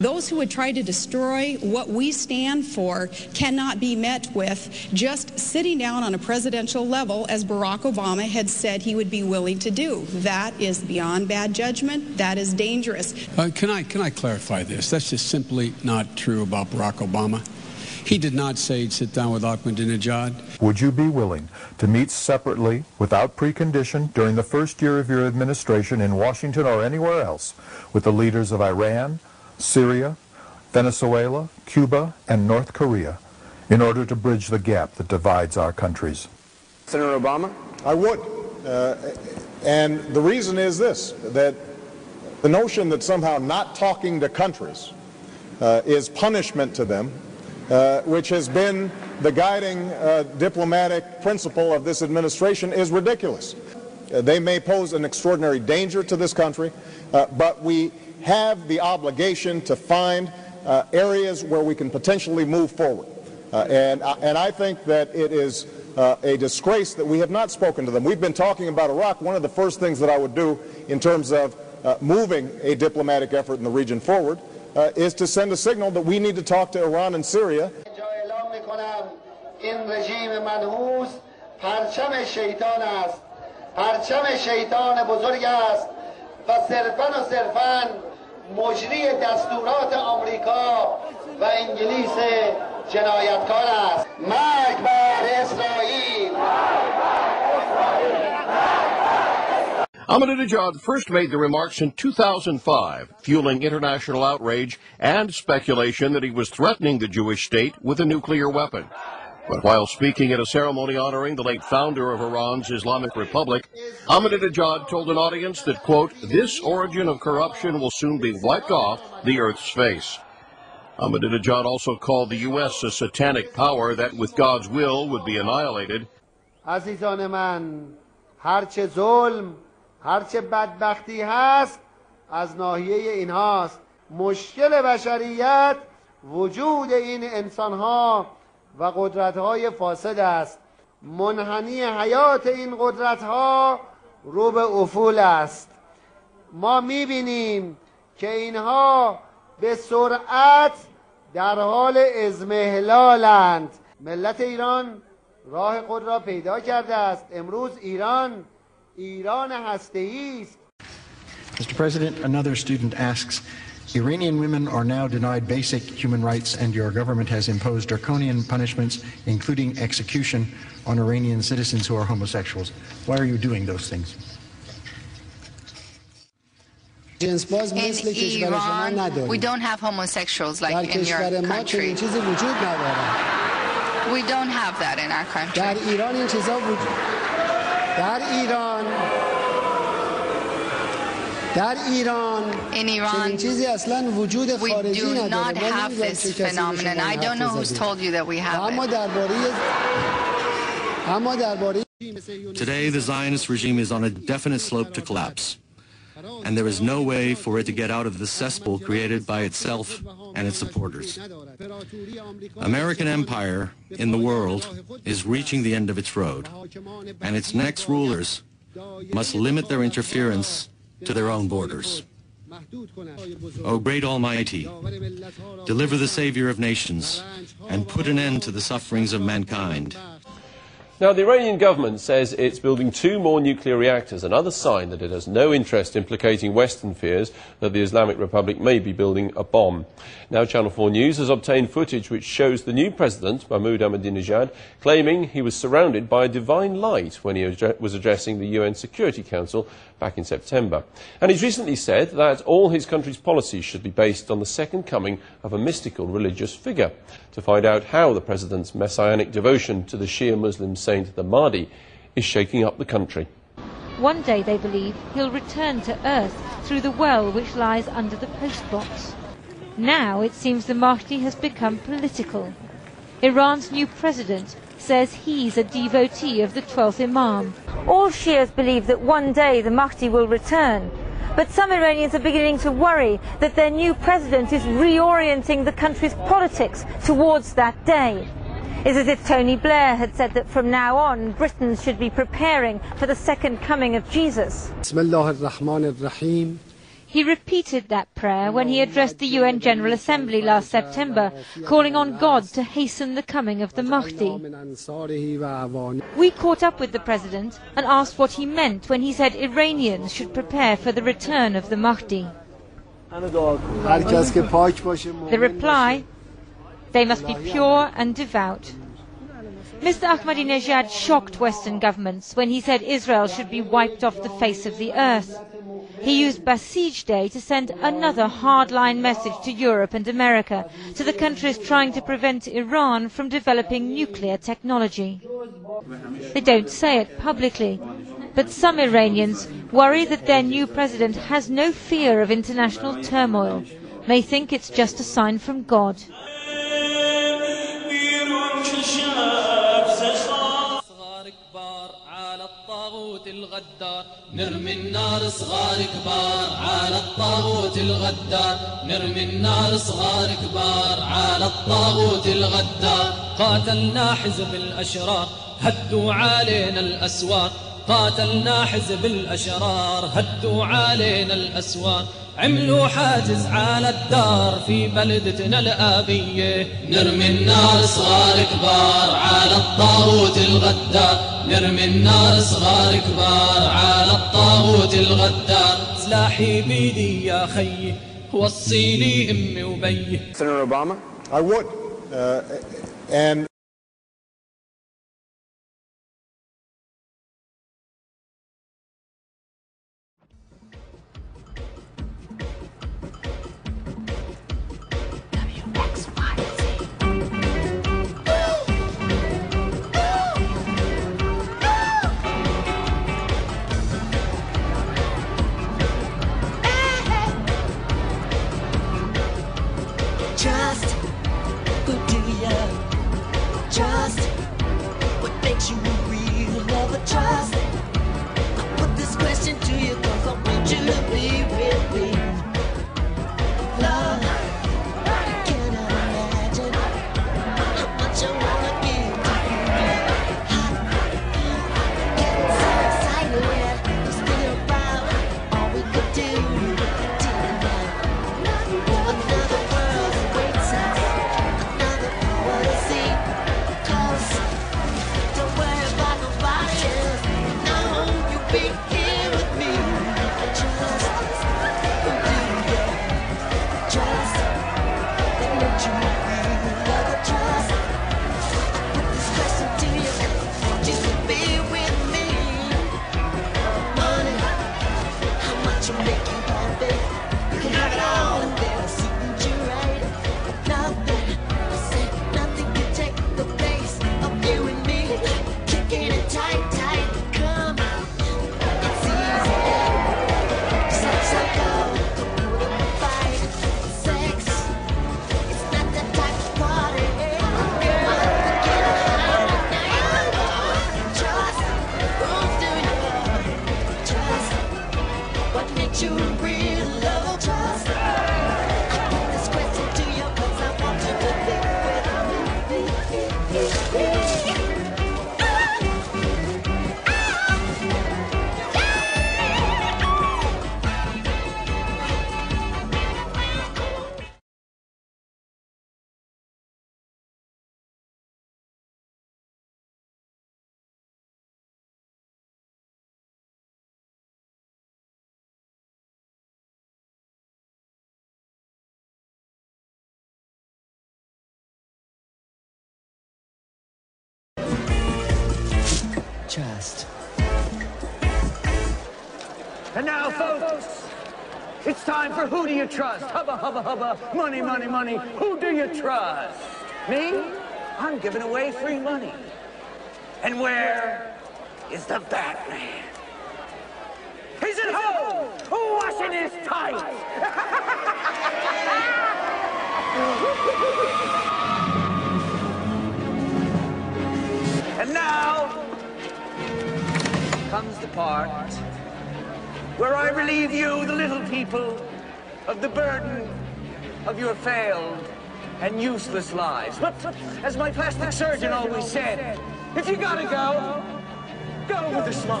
Those who would try to destroy what we stand for cannot be met with just sitting down on a presidential level, as Barack Obama had said he would be willing to do. That is beyond bad judgment. That is dangerous. Can I clarify this? That's just simply not true about Barack Obama. He did not say he'd sit down with Ahmadinejad. Would you be willing to meet separately, without precondition, during the first year of your administration in Washington or anywhere else, with the leaders of Iran, Syria, Venezuela, Cuba, and North Korea, in order to bridge the gap that divides our countries? Senator Obama? I would. And the reason is this, that the notion that somehow not talking to countries is punishment to them, which has been the guiding diplomatic principle of this administration, is ridiculous. They may pose an extraordinary danger to this country, but we have the obligation to find areas where we can potentially move forward. And I think that it is a disgrace that we have not spoken to them. We've been talking about Iraq. One of the first things that I would do in terms of moving a diplomatic effort in the region forward is to send a signal that we need to talk to Iran and Syria. مجری دستورات آمریکا و انگلیس جنایتکار است. مرگ بر اسرائیل. Ahmadinejad first made the remarks in 2005, fueling international outrage and speculation that he was threatening the Jewish state with a nuclear weapon. But while speaking at a ceremony honoring the late founder of Iran's Islamic Republic, Ahmadinejad told an audience that, quote, this origin of corruption will soon be wiped off the earth's face. Ahmadinejad also called the U.S. a satanic power that, with God's will, would be annihilated. عزیزان من، هرچه ظلم، هرچه بدبختی هست، از ناحیه اینهاست. مشکل بشریت وجود این انسانها و قدرت‌های فاسد است. منحنی حیات این قدرت‌ها رو به افول است. ما می‌بینیم که اینها به سرعت در حال اضمحلالند. ملت ایران راه خود را پیدا کرده است. امروز ایران هسته‌ای است. Mr. President, another student asks, Iranian women are now denied basic human rights, and your government has imposed draconian punishments, including execution, on Iranian citizens who are homosexuals. Why are you doing those things? In Iran, we don't have homosexuals like in your country. We don't have that in our country. In Iran, we do not have this phenomenon. I don't know who's told you that we have it. Today, the Zionist regime is on a definite slope to collapse, and there is no way for it to get out of the cesspool created by itself and its supporters. American empire in the world is reaching the end of its road, and its next rulers must limit their interference to their own borders. O great Almighty, deliver the Savior of nations and put an end to the sufferings of mankind. Now, the Iranian government says it's building 2 more nuclear reactors, another sign that it has no interest in placating Western fears that the Islamic Republic may be building a bomb. Now, Channel 4 News has obtained footage which shows the new president, Mahmoud Ahmadinejad, claiming he was surrounded by a divine light when he was addressing the UN Security Council back in September. And he's recently said that all his country's policies should be based on the second coming of a mystical religious figure. To find out how the president's messianic devotion to the Shia Muslim saint, the Mahdi, is shaking up the country. One day, they believe, he'll return to earth through the well which lies under the postbox. Now it seems the Mahdi has become political. Iran's new president says he's a devotee of the 12th Imam. All Shias believe that one day the Mahdi will return. But some Iranians are beginning to worry that their new president is reorienting the country's politics towards that day. It's as if Tony Blair had said that from now on, Britons should be preparing for the second coming of Jesus. He repeated that prayer when he addressed the UN General Assembly last September, calling on God to hasten the coming of the Mahdi. We caught up with the President and asked what he meant when he said Iranians should prepare for the return of the Mahdi. The reply: they must be pure and devout. Mr. Ahmadinejad shocked Western governments when he said Israel should be wiped off the face of the earth. He used Basij Day to send another hardline message to Europe and America, to the countries trying to prevent Iran from developing nuclear technology. They don't say it publicly, but some Iranians worry that their new president has no fear of international turmoil. They think it's just a sign from God. الغدار نرمي النار صغار كبار على الطاغوت الغدار نرمي النار صغار كبار على الطاغوت الغدار قاتلنا حزب الأشرار هدوا علينا الأسوار قاتلنا حزب الأشرار هدوا علينا الأسوار عملوا حاجز على الدار في بلدتنا الآبية نرمي النار صغار كبار على الطاغوت الغدار نرمي النار صغار كبار على الطاغوت الغدار سلاحي بيدي يا خيي وصي لي أمي وبي. Senator Obama? I would. And Trust. And now, folks, it's time for Who Do You Trust? Hubba, hubba, hubba, money, money, money. Who do you trust? Me? I'm giving away free money. And where is the Batman? He's at home, washing his tights. And now comes the part where I relieve you, the little people, of the burden of your failed and useless lives. But as my plastic surgeon always said, if you gotta go, go with a smile.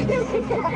You